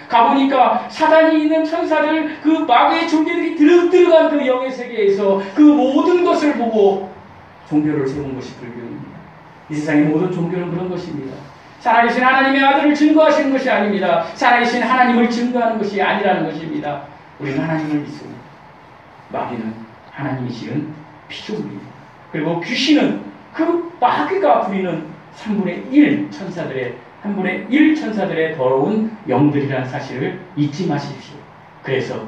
가보니까 사단이 있는 천사들, 그 마귀의 존재들이 들어간 그 영의 세계에서 그 모든 것을 보고 종교를 세운 것이 불교입니다. 이 세상의 모든 종교는 그런 것입니다. 살아계신 하나님의 아들을 증거하시는 것이 아닙니다. 살아계신 하나님을 증거하는 것이 아니라는 것입니다. 우리는 하나님을 믿습니다. 마귀는 하나님이시는 피조물입니다. 그리고 귀신은 그 마귀가 부리는 3분의 1 천사들의 3분의 1 천사들의 더러운 영들이라는 사실을 잊지 마십시오. 그래서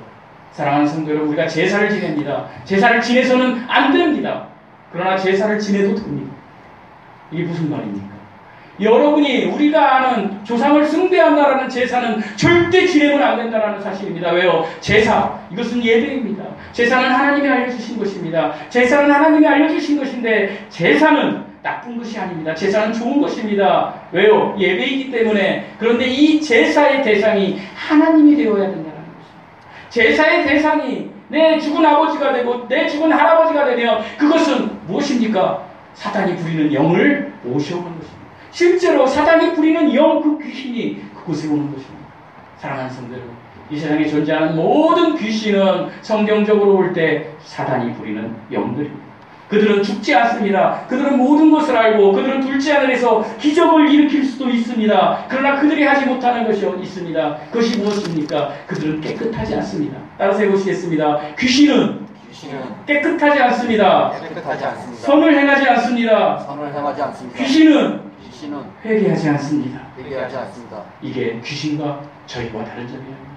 사랑하는 성도 여러분, 우리가 제사를 지냅니다. 제사를 지내서는 안 됩니다. 그러나 제사를 지내도 됩니다. 이게 무슨 말입니까? 여러분이 우리가 아는 조상을 숭배한다라는 제사는 절대 지내면 안 된다는 사실입니다. 왜요? 제사, 이것은 예배입니다. 제사는 하나님이 알려주신 것입니다. 제사는 하나님이 알려주신 것인데 제사는 나쁜 것이 아닙니다. 제사는 좋은 것입니다. 왜요? 예배이기 때문에. 그런데 이 제사의 대상이 하나님이 되어야 된다는 것입니다. 제사의 대상이 내 죽은 아버지가 되고 내 죽은 할아버지가 되면 그것은 무엇입니까? 사단이 부리는 영을 모셔오는 것입니다. 실제로 사단이 부리는 영, 그 귀신이 그곳에 오는 것입니다. 사랑하는 성도 여러분, 이 세상에 존재하는 모든 귀신은 성경적으로 올 때 사단이 부리는 영들입니다. 그들은 죽지 않습니다. 그들은 모든 것을 알고 그들은 둘째 하늘에서 기적을 일으킬 수도 있습니다. 그러나 그들이 하지 못하는 것이 있습니다. 그것이 무엇입니까? 그들은 깨끗하지 않습니다. 따라서 해보시겠습니다. 귀신은 깨끗하지 않습니다. 선을 행하지 않습니다. 귀신은 회개하지 않습니다. 이게 귀신과 저희와 다른 점이에요.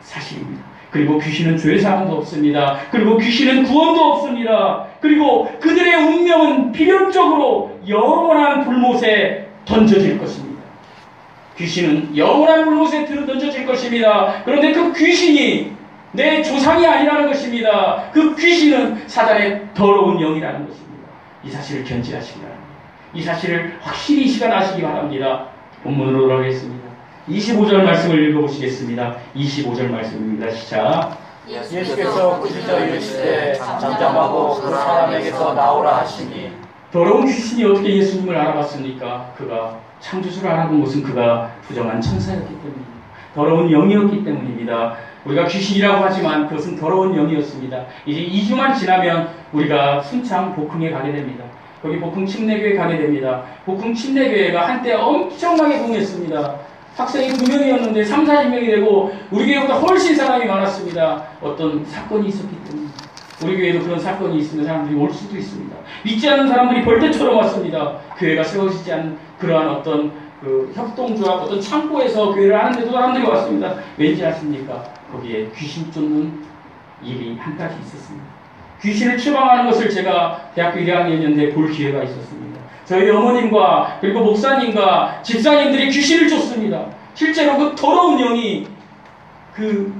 사실입니다. 그리고 귀신은 죄사함도 없습니다. 그리고 귀신은 구원도 없습니다. 그리고 그들의 운명은 필연적으로 영원한 불못에 던져질 것입니다. 귀신은 영원한 불못에 던져질 것입니다. 그런데 그 귀신이 내 조상이 아니라는 것입니다. 그 귀신은 사단의 더러운 영이라는 것입니다. 이 사실을 견지하시기 바랍니다. 이 사실을 확실히 이 시간 아시기 바랍니다. 본문으로 돌아가겠습니다. 25절 말씀을 읽어보시겠습니다. 25절 말씀입니다. 시작. 예수께서 꾸짖어 이르시되 잠잠하고 그 사람에게서 나오라 하시니. 더러운 귀신이 어떻게 예수님을 알아봤습니까? 그가 창조주를 알아본 것은 그가 부정한 천사였기 때문입니다. 더러운 영이었기 때문입니다. 우리가 귀신이라고 하지만 그것은 더러운 영이었습니다. 이제 2주만 지나면 우리가 순창 복흥에 가게 됩니다. 거기 복흥 침례교회 가게 됩니다. 복흥 침례교회가 한때 엄청나게 붕했습니다. 학생이 2명이었는데 3, 40명이 되고 우리 교회보다 훨씬 사람이 많았습니다. 어떤 사건이 있었기 때문입니다. 우리 교회도 그런 사건이 있으면 사람들이 올 수도 있습니다. 믿지 않는 사람들이 벌떼처럼 왔습니다. 교회가 세워지지 않은 그러한 어떤 그 협동조합, 어떤 창고에서 교회를 하는데도 사람들이 왔습니다. 왠지 아십니까? 거기에 귀신 쫓는 일이 한 가지 있었습니다. 귀신을 추방하는 것을 제가 대학교 1학년인데 볼 기회가 있었습니다. 저희 어머님과 그리고 목사님과 집사님들이 귀신을 쫓습니다. 실제로 그 더러운 영이 그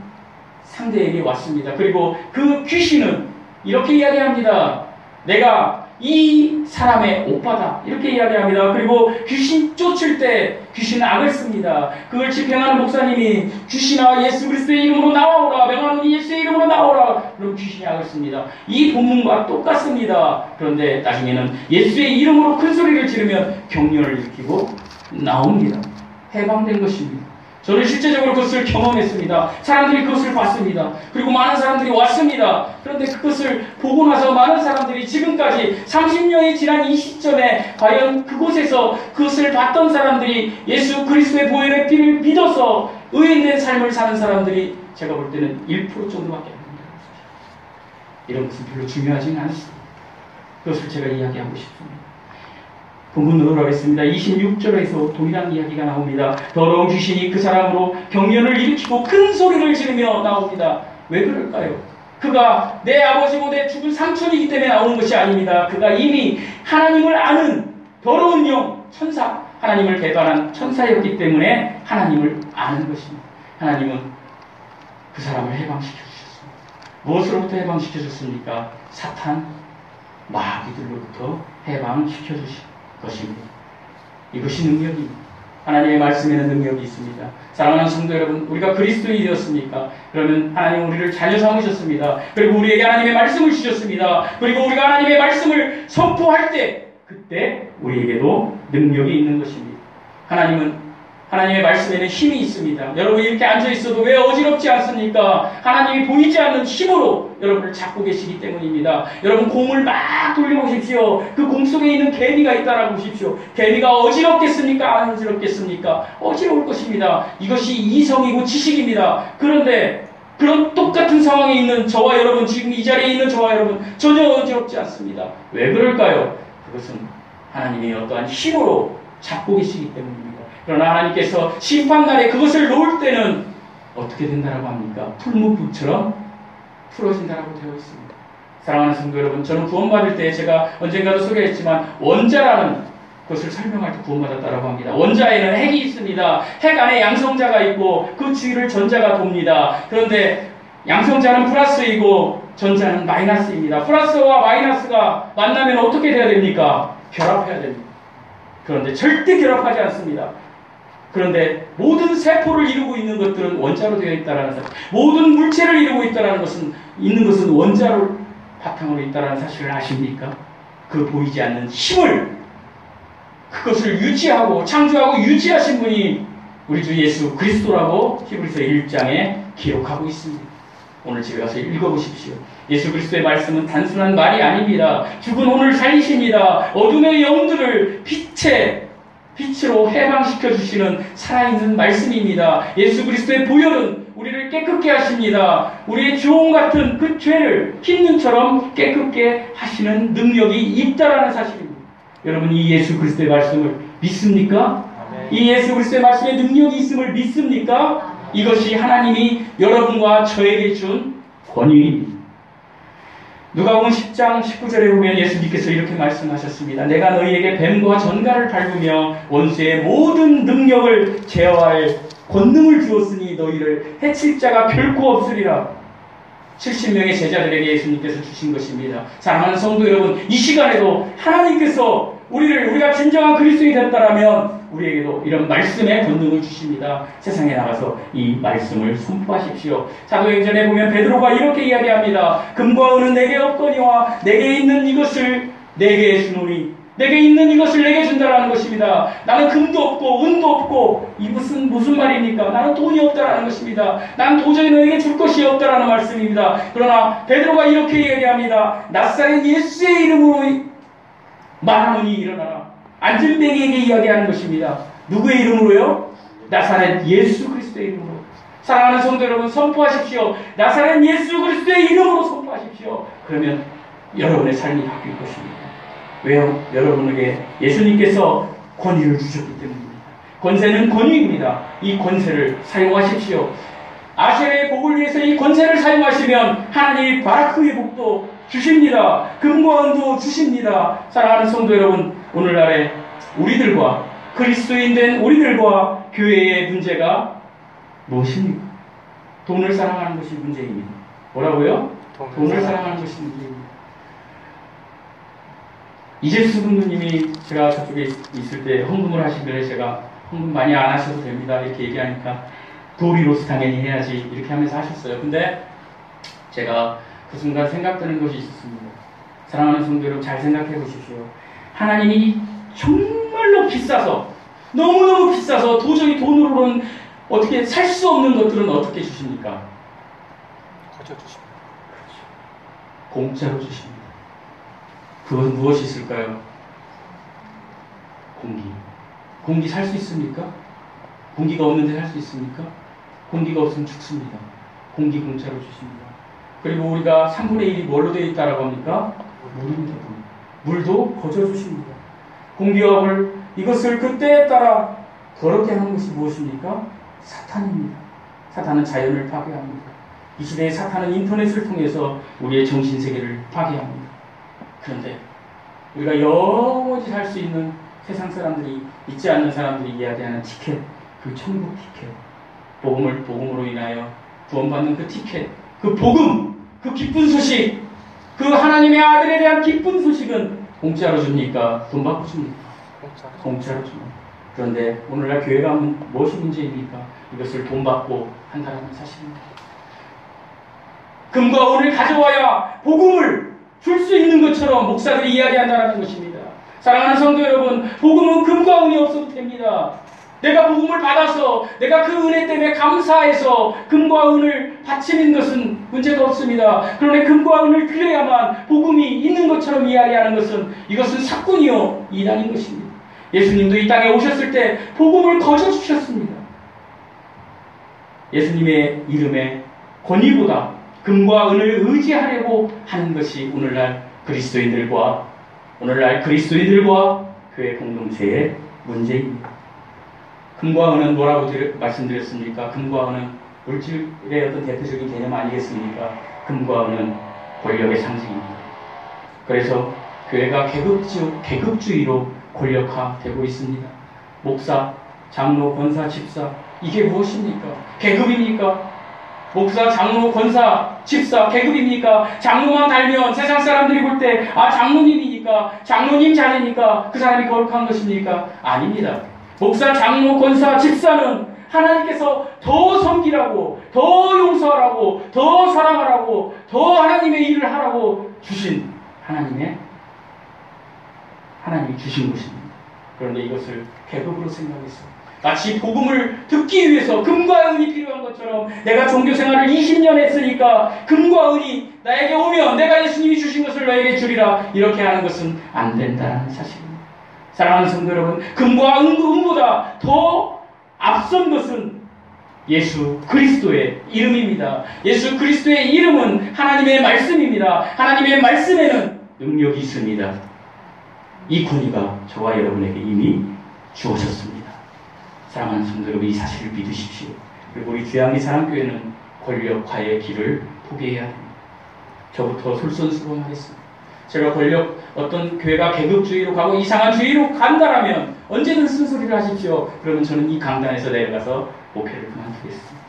상대에게 왔습니다. 그리고 그 귀신은 이렇게 이야기합니다. 내가 이 사람의 오빠다. 이렇게 이야기합니다. 그리고 귀신 쫓을 때 귀신은 악을 씁니다. 그걸 집행하는 목사님이 귀신아 예수 그리스도의 이름으로 나오라. 명하노니 예수의 이름으로 나오라. 그럼 귀신이 악을 씁니다. 이 본문과 똑같습니다. 그런데 나중에는 예수의 이름으로 큰 소리를 지르면 격려를 일으키고 나옵니다. 해방된 것입니다. 저는 실제적으로 그것을 경험했습니다. 사람들이 그것을 봤습니다. 그리고 많은 사람들이 왔습니다. 그런데 그것을 보고 나서 많은 사람들이 지금까지 30년이 지난 이 시점에 과연 그곳에서 그것을 봤던 사람들이 예수 그리스도의 보혈의 피를 믿어서 의인된 삶을 사는 사람들이 제가 볼 때는 1% 정도밖에 안 된다는 것이죠. 이런 것은 별로 중요하지는 않습니다. 그것을 제가 이야기하고 싶습니다. 본문으로 가겠습니다. 26절에서 동일한 이야기가 나옵니다. 더러운 귀신이 그 사람으로 경련을 일으키고 큰 소리를 지르며 나옵니다. 왜 그럴까요? 그가 내 아버지고 내 죽은 삼촌이기 때문에 나오는 것이 아닙니다. 그가 이미 하나님을 아는 더러운 영, 천사, 하나님을 배반한 천사였기 때문에 하나님을 아는 것입니다. 하나님은 그 사람을 해방시켜 주셨습니다. 무엇으로부터 해방시켜 줬습니까? 사탄, 마귀들로부터 해방시켜 주십니다. 것입니다. 이것이 능력입니다. 하나님의 말씀에는 능력이 있습니다. 사랑하는 성도 여러분, 우리가 그리스도인이 되었습니까? 그러면 하나님 우리를 자녀 삼으셨습니다. 그리고 우리에게 하나님의 말씀을 주셨습니다. 그리고 우리가 하나님의 말씀을 선포할 때 그때 우리에게도 능력이 있는 것입니다. 하나님은 하나님의 말씀에는 힘이 있습니다. 여러분이 이렇게 앉아있어도 왜 어지럽지 않습니까? 하나님이 보이지 않는 힘으로 여러분을 잡고 계시기 때문입니다. 여러분 공을 막 돌려보십시오. 그 공 속에 있는 개미가 있다라고 보십시오. 개미가 어지럽겠습니까? 안 어지럽겠습니까? 어지러울 것입니다. 이것이 이성이고 지식입니다. 그런데 그런 똑같은 상황에 있는 저와 여러분, 지금 이 자리에 있는 저와 여러분 전혀 어지럽지 않습니다. 왜 그럴까요? 그것은 하나님의 어떠한 힘으로 잡고 계시기 때문입니다. 그러나 하나님께서 심판날에 그것을 놓을 때는 어떻게 된다라고 합니까? 풀무불처럼 풀어진다라고 되어 있습니다. 사랑하는 성도 여러분, 저는 구원받을 때 제가 언젠가도 소개했지만 원자라는 것을 설명할 때 구원받았다라고 합니다. 원자에는 핵이 있습니다. 핵 안에 양성자가 있고 그 주위를 전자가 돕니다. 그런데 양성자는 플러스이고 전자는 마이너스입니다. 플러스와 마이너스가 만나면 어떻게 돼야 됩니까? 결합해야 됩니다. 그런데 절대 결합하지 않습니다. 그런데 모든 세포를 이루고 있는 것들은 원자로 되어 있다는 사실, 모든 물체를 이루고 있는 것은 원자로 바탕으로 있다는 사실을 아십니까? 그 보이지 않는 힘을, 그것을 유지하고 창조하고 유지하신 분이 우리 주 예수 그리스도라고 히브리서 1장에 기록하고 있습니다. 오늘 집에 가서 읽어보십시오. 예수 그리스도의 말씀은 단순한 말이 아닙니다. 죽은 혼을 살리십니다. 어둠의 영들을 빛으로 해방시켜 주시는 살아있는 말씀입니다. 예수 그리스도의 보혈은 우리를 깨끗게 하십니다. 우리의 주홍 같은 그 죄를 흰눈처럼 깨끗게 하시는 능력이 있다라는 사실입니다. 여러분, 이 예수 그리스도의 말씀을 믿습니까? 이 예수 그리스도의 말씀에 능력이 있음을 믿습니까? 이것이 하나님이 여러분과 저에게 준 권위입니다. 누가복음 10장 19절에 보면 예수님께서 이렇게 말씀하셨습니다. 내가 너희에게 뱀과 전갈을 밟으며 원수의 모든 능력을 제어할 권능을 주었으니 너희를 해칠 자가 결코 없으리라. 70명의 제자들에게 예수님께서 주신 것입니다. 사랑하는 성도 여러분, 이 시간에도 하나님께서 우리가 진정한 그리스도인이 됐다라면 우리에게도 이런 말씀의 권능을 주십니다. 세상에 나가서 이 말씀을 선포하십시오. 사도행전에 보면 베드로가 이렇게 이야기합니다. 금과 은은 내게 없거니와 내게 있는 이것을 내게 주노니, 내게 있는 이것을 내게 준다라는 것입니다. 나는 금도 없고 은도 없고 이 무슨 말입니까? 나는 돈이 없다라는 것입니다. 난 도저히 너에게 줄 것이 없다라는 말씀입니다. 그러나 베드로가 이렇게 얘기합니다. 나사렛 예수의 이름으로 말하노니 일어나라. 안진뱅이에게 이야기하는 것입니다. 누구의 이름으로요? 나사렛 예수 그리스도의 이름으로. 사랑하는 성도 여러분, 선포하십시오. 나사렛 예수 그리스도의 이름으로 선포하십시오. 그러면 여러분의 삶이 바뀔 것입니다. 왜요? 여러분에게 예수님께서 권위를 주셨기 때문입니다. 권세는 권위입니다. 이 권세를 사용하십시오. 아셀의 복을 위해서 이 권세를 사용하시면 하나님이 바라크의 복도 주십니다. 금과 은도 주십니다. 사랑하는 성도 여러분, 오늘날에 우리들과 그리스도인 된 우리들과 교회의 문제가 무엇입니까? 돈을 사랑하는 것이 문제입니다. 뭐라고요? 돈을 사랑하는 것이 문제입니다. 이재수 군님이 제가 저쪽에 있을 때 헌금을 하시길래 제가 헌금 많이 안 하셔도 됩니다 이렇게 얘기하니까 도리로서 당연히 해야지 이렇게 하면서 하셨어요. 근데 제가 그 순간 생각드는 것이 있었습니다. 사랑하는 성도 여러분, 잘 생각해 보십시오. 하나님이 정말로 비싸서, 너무너무 비싸서 도저히 돈으로는 어떻게 살 수 없는 것들은 어떻게 주십니까? 거저 주십니다. 공짜로 주십니다. 그것은 무엇이 있을까요? 공기. 공기 살 수 있습니까? 공기가 없는데 살 수 있습니까? 공기가 없으면 죽습니다. 공기 공짜로 주십니다. 그리고 우리가 3분의 1이 뭘로 되어 있다라고 합니까? 물입니다. 물도 거저 주십니다. 공기와 물, 이것을 그 때에 따라 더럽게 하는 것이 무엇입니까? 사탄입니다. 사탄은 자연을 파괴합니다. 이 시대에 사탄은 인터넷을 통해서 우리의 정신세계를 파괴합니다. 그런데 우리가 영원히 살 수 있는 세상 사람들이, 믿지 않는 사람들이 이야기하는 티켓, 그 천국 티켓, 복음으로 인하여 구원받는 그 티켓, 그 복음, 그 기쁜 소식, 그 하나님의 아들에 대한 기쁜 소식은 공짜로 줍니까? 돈 받고 줍니까? 공짜로 줍니다. 그런데 오늘날 교회가 무엇이 문제입니까? 이것을 돈 받고 한다는 사실입니다. 금과 은을 가져와야 복음을 줄 수 있는 것처럼 목사들이 이야기한다는 것입니다. 사랑하는 성도 여러분, 복음은 금과 은이 없어도 됩니다. 내가 복음을 받아서 내가 그 은혜 때문에 감사해서 금과 은을 바치는 것은 문제가 없습니다. 그러나 금과 은을 드려야만 복음이 있는 것처럼 이야기하는 것은 이것은 사꾼이요 이단인 것입니다. 예수님도 이 땅에 오셨을 때 복음을 거저 주셨습니다. 예수님의 이름의 권위보다 금과 은을 의지하려고 하는 것이 오늘날 그리스도인들과 교회 공동체의 문제입니다. 금과 은은 뭐라고 말씀드렸습니까? 금과 은은 물질의 어떤 대표적인 개념 아니겠습니까? 금과 은은 권력의 상징입니다. 그래서 교회가 계급주의로 권력화되고 있습니다. 목사, 장로, 권사, 집사, 이게 무엇입니까? 계급입니까? 목사, 장로, 권사, 집사, 계급입니까? 장로만 달면 세상 사람들이 볼 때 장로님이니까, 장로님 자녀니까 그 사람이 거룩한 것입니까? 아닙니다. 목사, 장로, 권사, 집사는 하나님께서 더 섬기라고, 더 용서하라고, 더 사랑하라고, 더 하나님의 일을 하라고 주신 하나님이 주신 것입니다. 그런데 이것을 계급으로 생각했어요. 마치 복음을 듣기 위해서 금과 은이 필요한 것처럼 내가 종교생활을 20년 했으니까 금과 은이 나에게 오면 내가 예수님이 주신 것을 너에게 주리라, 이렇게 하는 것은 안 된다는 사실입니다. 사랑하는 성도 여러분, 금과 은보다 더 앞선 것은 예수 그리스도의 이름입니다. 예수 그리스도의 이름은 하나님의 말씀입니다. 하나님의 말씀에는 능력이 있습니다. 이 권위가 저와 여러분에게 이미 주어졌습니다. 사랑하는 성도 여러분, 이 사실을 믿으십시오. 그리고 우리 주양리 사랑교회는 권력화의 길을 포기해야 합니다. 저부터 솔선수범하겠습니다. 제가 어떤 교회가 계급주의로 가고 이상한 주의로 간다라면 언제든 쓴소리를 하십시오. 그러면 저는 이 강단에서 내려가서 목회를 그만두겠습니다.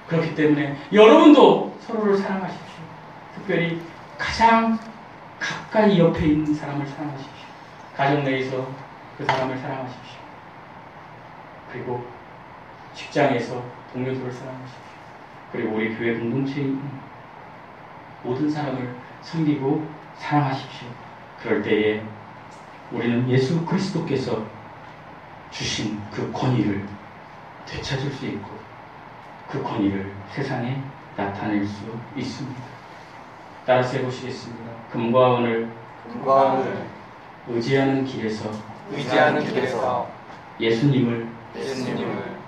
그렇기 때문에 여러분도 서로를 사랑하십시오. 특별히 가장 가까이 옆에 있는 사람을 사랑하십시오. 가정 내에서 그 사람을 사랑하십시오. 그리고 직장에서 동료들을 사랑하십시오. 그리고 우리 교회 공동체에 있는 모든 사람을 섬기고 사랑하십시오. 그럴 때에 우리는 예수 그리스도께서 주신 그 권위를 되찾을 수 있고 그 권위를 세상에 나타낼 수 있습니다. 따라서 해보시겠습니다. 금과 은을 의지하는 길에서 예수님을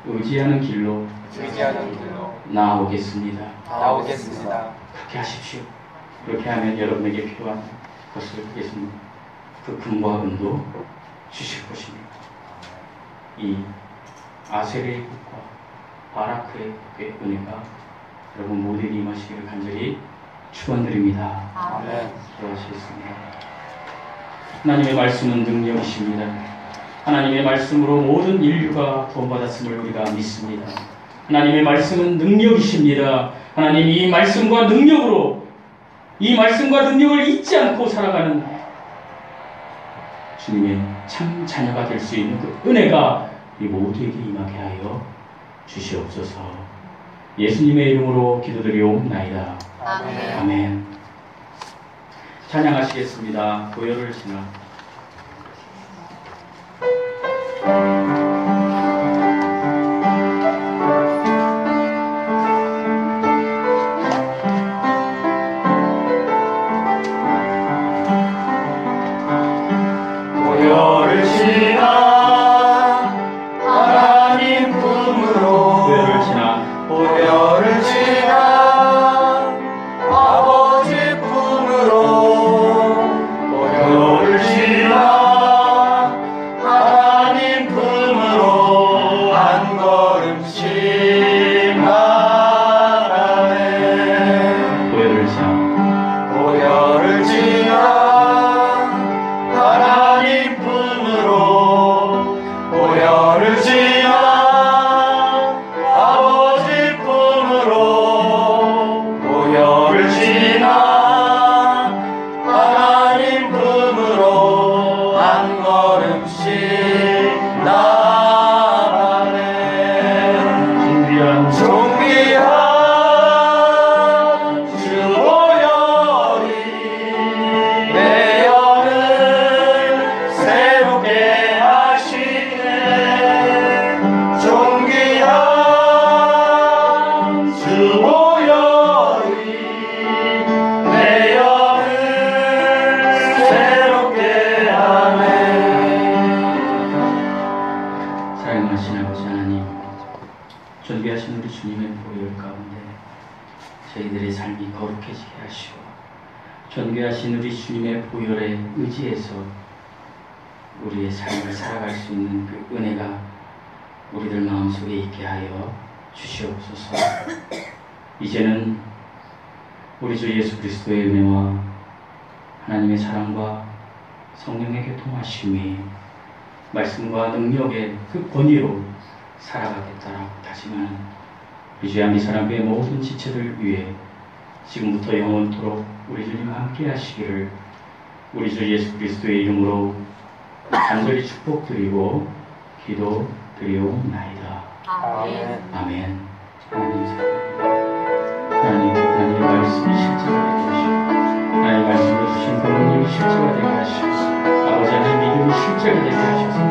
의지하는 길로 나아오겠습니다. 그렇게 하십시오. 그렇게 하면 여러분에게 필요한 것을 예수님 그 금과 은도 주실 것입니다. 이 아셀의 국과 바라크의 국의 은혜가 여러분 모두에게 임하시기를 간절히 축원드립니다. 아멘. 기도하시겠습니다. 하나님의 말씀은 능력이십니다. 하나님의 말씀으로 모든 인류가 구원받았음을 우리가 믿습니다. 하나님의 말씀은 능력이십니다. 하나님, 이 말씀과 능력으로 이 말씀과 능력을 잊지 않고 살아가는 주님의 참 자녀가 될 수 있는 그 은혜가 이 모두에게 임하게 하여 주시옵소서. 예수님의 이름으로 기도드리옵나이다. 아멘. 아멘. 찬양하시겠습니다. 보혈을 지나. 보혈을 지나 하나님 품으로 보혈을 지나 보혈을 지나 아버지 품으로 보혈을 지나 하나님 품으로 존귀하신 우리 주님의 보혈 가운데 저희들의 삶이 거룩해지게 하시고 존귀하신 우리 주님의 보혈에 의지해서 우리의 삶을 살아갈 수 있는 그 은혜가 우리들 마음속에 있게 하여 주시옵소서. 이제는 우리 주 예수 그리스도의 은혜와 하나님의 사랑과 성령의 교통하심이 말씀과 능력의 그 권위로 살아가겠다라고 다짐하는 우리 주 한비사람교회 모든 지체를 위해 지금부터 영원토록 우리 주님과 함께 하시기를 우리 주 예수 그리스도의 이름으로 간절히 축복드리고 기도드리옵나이다. 아멘. 아멘. 하나님의 말씀이 실제가 되게 하시고 하나님의 말씀을 주신 부모님이 실제가 되게 하시고 아버지 하나님 믿음이 실제가 되게 하셔서